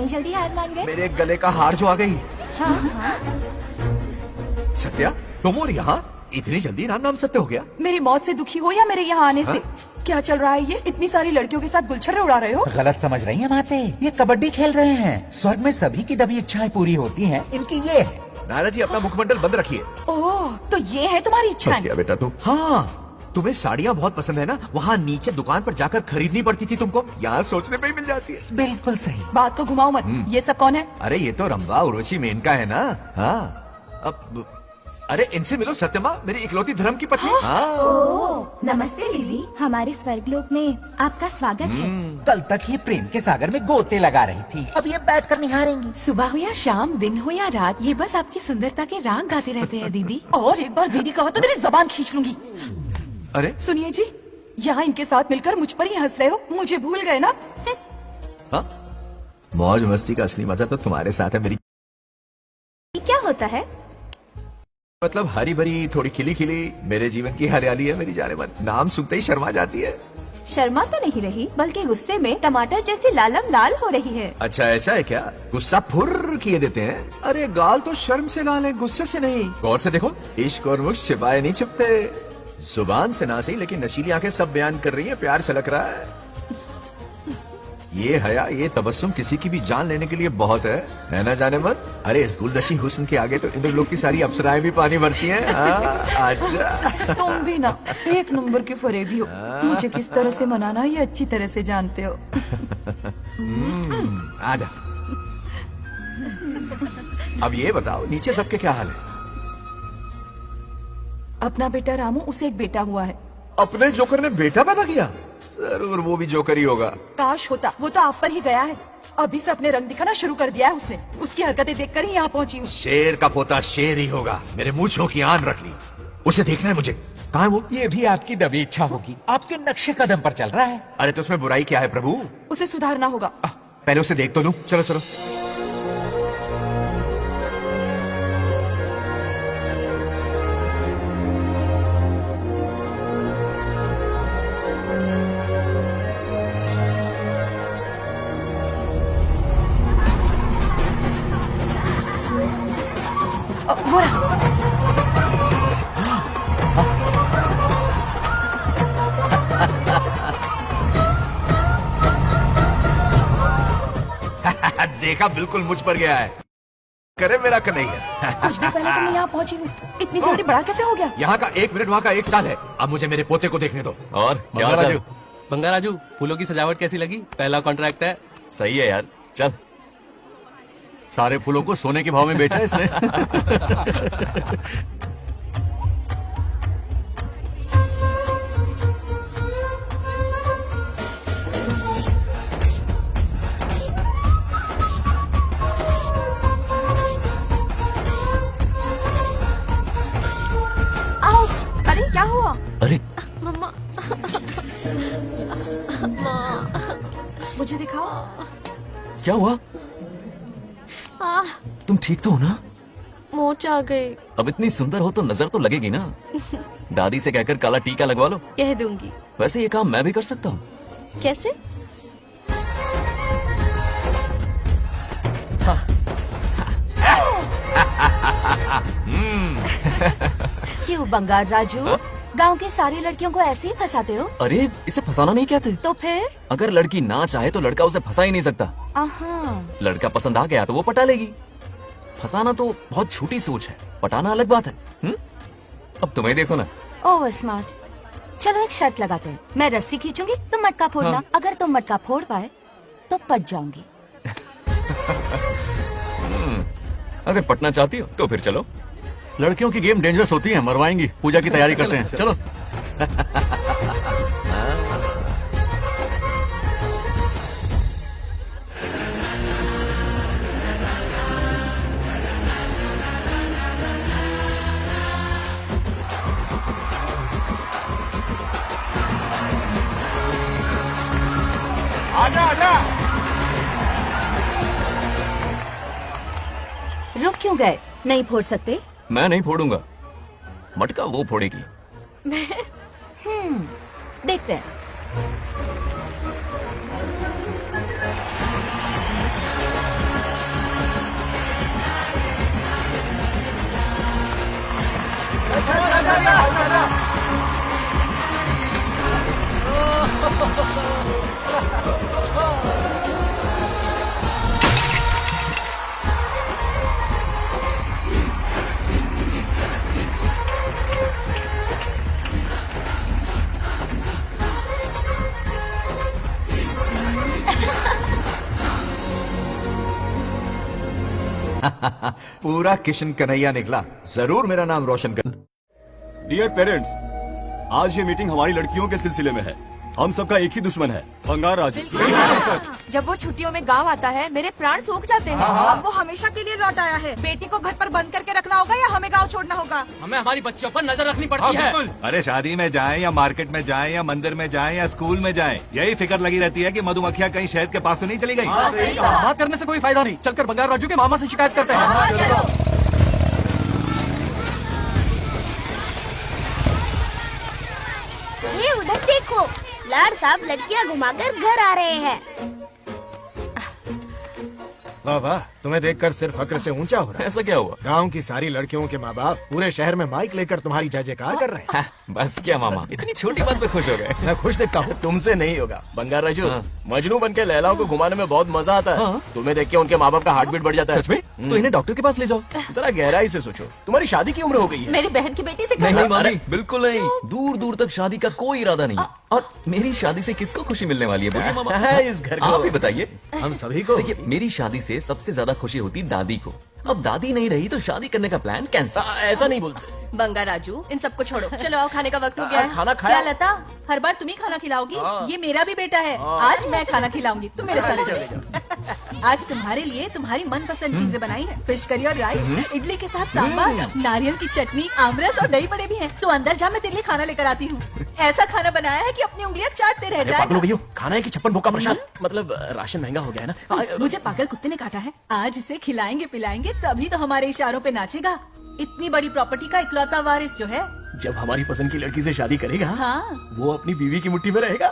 जल्दी हार मान गए? मेरे गले का हार जो आ गई। हाँ हाँ। सत्या, तुम और यहाँ इतनी जल्दी राम सत्य हो गया? मेरी मौत से दुखी हो या मेरे यहाँ आने से? क्या चल रहा है ये? इतनी सारी लड़कियों के साथ गुलछर्रे उड़ा रहे हो? गलत समझ रही हैं माते, ये कबड्डी खेल रहे हैं। स्वर्ग में सभी की दबी इच्छाएं पूरी होती हैं, इनकी ये है। नायरा जी, अपना मुखमंडल बंद रखिए। ओह, तो ये है तुम्हारी इच्छा? फंस गया बेटा तू। हाँ, तुम्हें साड़ियाँ बहुत पसंद है ना? वहाँ नीचे दुकान पर जाकर खरीदनी पड़ती थी तुमको, यहाँ सोचने पे ही मिल जाती है। बिल्कुल सही। बात को घुमाओ मत। ये सब कौन है? अरे ये तो रंभा उर्वशी मेनका है ना। हाँ, अब अरे इनसे मिलो सत्यमा, मेरी इकलौती धर्म की पत्नी। हाँ। ओह, नमस्ते दीदी। हमारे स्वर्गलोक में आपका स्वागत है। कल तक ये प्रेम के सागर में गोते लगा रही थी, अब ये बैठ कर निहारेंगी। सुबह हो या शाम, दिन हो या रात, ये बस आपकी सुंदरता के राग गाते रहते हैं दीदी। और एक बार दीदी कहा तो तेरी जबान खींच लूंगी। अरे सुनिए जी, यहाँ इनके साथ मिलकर मुझ पर ही हंस रहे हो, मुझे भूल गए ना? हाँ, मौज मस्ती का असली मजा तो तुम्हारे साथ है मेरी। क्या होता है? मतलब हरी भरी थोड़ी खिली खिली मेरे जीवन की हरियाली है मेरी जाने मन। नाम सुनते ही शर्मा जाती है। शर्मा तो नहीं रही, बल्कि गुस्से में टमाटर जैसी लालम लाल हो रही है। अच्छा ऐसा है क्या? गुस्सा फुर्र किए देते हैं। अरे गाल तो शर्म से लाल है, गुस्से से नहीं। गौर से देखो, इश्क और मुश्क छिपाए नहीं छुपते। जुबान से ना सही, लेकिन नशीली आंखें सब बयान कर रही है, प्यार छलक रहा है। ये हया, ये तबस्सुम किसी की भी जान लेने के लिए बहुत है ना जाने मन? अरे इस गुलदस्ती हुस्न के आगे तो इंद्र लोक की सारी अप्सराएं भी पानी भरती हैं। आजा। तुम भी ना एक नंबर के फरेबी हो। मुझे किस तरह से मनाना ये अच्छी तरह से जानते हो। आजा। अब ये बताओ, नीचे सबके क्या हाल है? अपना बेटा रामू, उसे एक बेटा हुआ है। अपने जोकर ने बेटा पैदा किया? जरूर वो भी जोकर ही होगा। काश होता, वो तो आप पर ही गया है। अभी से अपने रंग दिखाना शुरू कर दिया है उसने। उसकी हरकतें देखकर ही यहाँ पहुँची हूँ। शेर का पोता शेर ही होगा। मेरे मूंछों की आन रख ली, उसे देखना है मुझे। कहाँ है वो? ये भी आपकी दबी इच्छा होगी, आपके नक्शे कदम पर चल रहा है। अरे तो उसमें बुराई क्या है प्रभु? उसे सुधारना होगा। पहले उसे देख तो लूं। चलो चलो। वो रहा। देखा, बिल्कुल मुझ पर गया है। करे मेरा कन्हैया। कुछ दिन पहले तो मैं यहाँ पहुँची हूँ, इतनी जल्दी बड़ा कैसे हो गया? यहाँ का 1 मिनट, वहाँ का 1 साल है। अब मुझे मेरे पोते को देखने दो। और क्या हाल है? बंगाराजू, फूलों की सजावट कैसी लगी? पहला कॉन्ट्रैक्ट है। सही है यार, चल। सारे फूलों को सोने के भाव में बेचा इसने। आउट! अरे क्या हुआ? अरे मम्मा। मुझे दिखाओ। क्या हुआ? तुम ठीक तो हो ना? मोच आ गए। अब इतनी सुंदर हो तो नजर तो लगेगी ना। दादी से कहकर काला टीका लगवा लो। कह दूंगी। वैसे ये काम मैं भी कर सकता हूँ। कैसे? क्यों बंगार राजू, गांव की सारी लड़कियों को ऐसे ही फंसाते हो? अरे इसे फंसाना नहीं कहते। तो फिर? अगर लड़की ना चाहे तो लड़का उसे फंसा ही नहीं सकता। आहा। लड़का पसंद आ गया तो वो पटा लेगी। फंसाना तो बहुत छोटी सोच है, पटाना अलग बात है। अब तुम्हें देखो ना। Oh smart. चलो एक शर्त लगाते हैं, मैं रस्सी खींचूंगी, तुम मटका फोड़ना। हाँ। अगर तुम मटका फोड़ पाए तो पट जाऊंगी। अगर पटना चाहती हो तो फिर चलो। लड़कियों की गेम डेंजरस होती है, मरवाएंगी। पूजा की तैयारी करते हैं, चलो। आजा आजा। रुक क्यों गए? नहीं फोड़ सकते? मैं नहीं फोड़ूंगा, मटका वो फोड़ेगी। देखते हैं। पूरा किशन कन्हैया निकला, जरूर मेरा नाम रोशन कर। डियर पेरेंट्स, आज ये मीटिंग हमारी लड़कियों के सिलसिले में है। हम सबका एक ही दुश्मन है, बंगार राजू। जब वो छुट्टियों में गांव आता है मेरे प्राण सूख जाते हैं। अब वो हमेशा के लिए लौट आया है। बेटी को घर पर बंद करके रखना होगा या हमें गांव छोड़ना होगा? हमें हमारी बच्चियों पर नजर रखनी पड़ती है। अरे शादी में जाएं या मार्केट में जाएं या मंदिर में जाएं या स्कूल में जाएं, यही फिक्र लगी रहती है कि मधुमक्खियां कहीं शहद के पास तो नहीं चली गई। बात करने से कोई फायदा नहीं, चलकर बंगार राजू के मामा से शिकायत करते हैं। ये उधर देखो, लाड साहब लड़कियां घुमाकर घर आ रहे हैं। वाह वाह, तुम्हें देखकर सिर्फ फक्र से ऊंचा हो रहा है। ऐसा क्या हुआ? गांव की सारी लड़कियों के माँ बाप पूरे शहर में माइक लेकर तुम्हारी जय जयकार कर रहे हैं। बस क्या मामा, इतनी छोटी बात पे खुश हो गए। मैं खुश दिखता हूँ। तुमसे नहीं होगा बंगार राजू। हाँ। मजनू बनके लैलाओं को घुमाने में बहुत मजा आता है। हाँ। तुम्हें देख के उनके माँ बाप का हार्ट बीट बढ़ जाता है। सच में? तो इन्हें डॉक्टर के पास ले जाओ। जरा गहराई से सोचो, तुम्हारी शादी की उम्र हो गई है। मेरी बहन की बेटी से नहीं मामी, बिल्कुल नहीं। दूर दूर तक शादी का कोई इरादा नहीं। और मेरी शादी से किसको खुशी मिलने वाली है? बोलिए मामा। इस घर को आप ही बताइए। हम सभी को। देखिए, मेरी शादी से सबसे ज्यादा खुशी होती दादी को। अब दादी नहीं रही तो शादी करने का प्लान कैंसिल। ऐसा नहीं बोलते। बंगा राजू, इन सबको छोड़ो, चलो आओ, खाने का वक्त हो गया है। खाना क्या खाया? लता, हर बार तुम ही खाना खिलाओगी? ये मेरा भी बेटा है। आज मैं खाना खिलाऊंगी, तुम मेरे साथ चलो। आज तुम्हारे लिए तुम्हारी मनपसंद चीजें बनाई है। फिश करी और राइस, इडली के साथ सांभर, नारियल की चटनी, आमरस और दही बड़े भी हैं। तो अंदर जा, मैं तेरे लिए खाना लेकर आती हूँ। ऐसा खाना बनाया है कि अपनी उंगलियां चाटते रह जाएगा। खाना है कि 56 भोग का प्रसाद? मतलब राशन महंगा हो गया है ना। मुझे पागल कुत्ते ने काटा है। आज इसे खिलाएंगे पिलाएंगे तभी तो हमारे इशारों पे नाचेगा। इतनी बड़ी प्रॉपर्टी का इकलौता वारिस जो है। जब हमारी पसंद की लड़की से शादी करेगा, हाँ। वो अपनी बीवी की मुट्ठी में रहेगा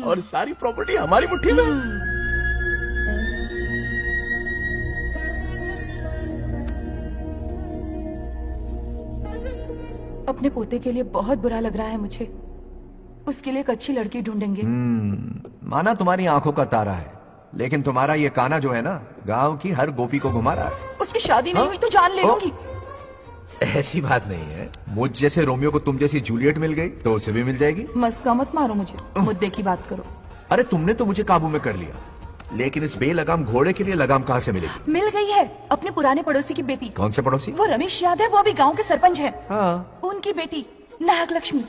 और सारी प्रॉपर्टी हमारी मुट्ठी में। अपने पोते के लिए बहुत बुरा लग रहा है मुझे। उसके लिए एक अच्छी लड़की ढूंढेंगे। माना तुम्हारी आंखों का तारा है, लेकिन तुम्हारा ये काना जो है ना, गांव की हर गोपी को घुमा रहा है। उसकी शादी नहीं हुई तो जान ले लूंगी। ऐसी बात नहीं है। मुझ जैसे रोमियो को तुम जैसी जूलियट मिल गई तो उसे भी मिल जाएगी। मस्का मत मारो मुझे, मुद्दे की बात करो। अरे तुमने तो मुझे काबू में कर लिया, लेकिन इस बेलगाम घोड़े के लिए लगाम कहाँ से मिलेगी? मिल गई है, अपने पुराने पड़ोसी की बेटी। कौन से पड़ोसी? वो रमेश यादव, वो अभी गांव के सरपंच है। हाँ। उनकी बेटी नागलक्ष्मी।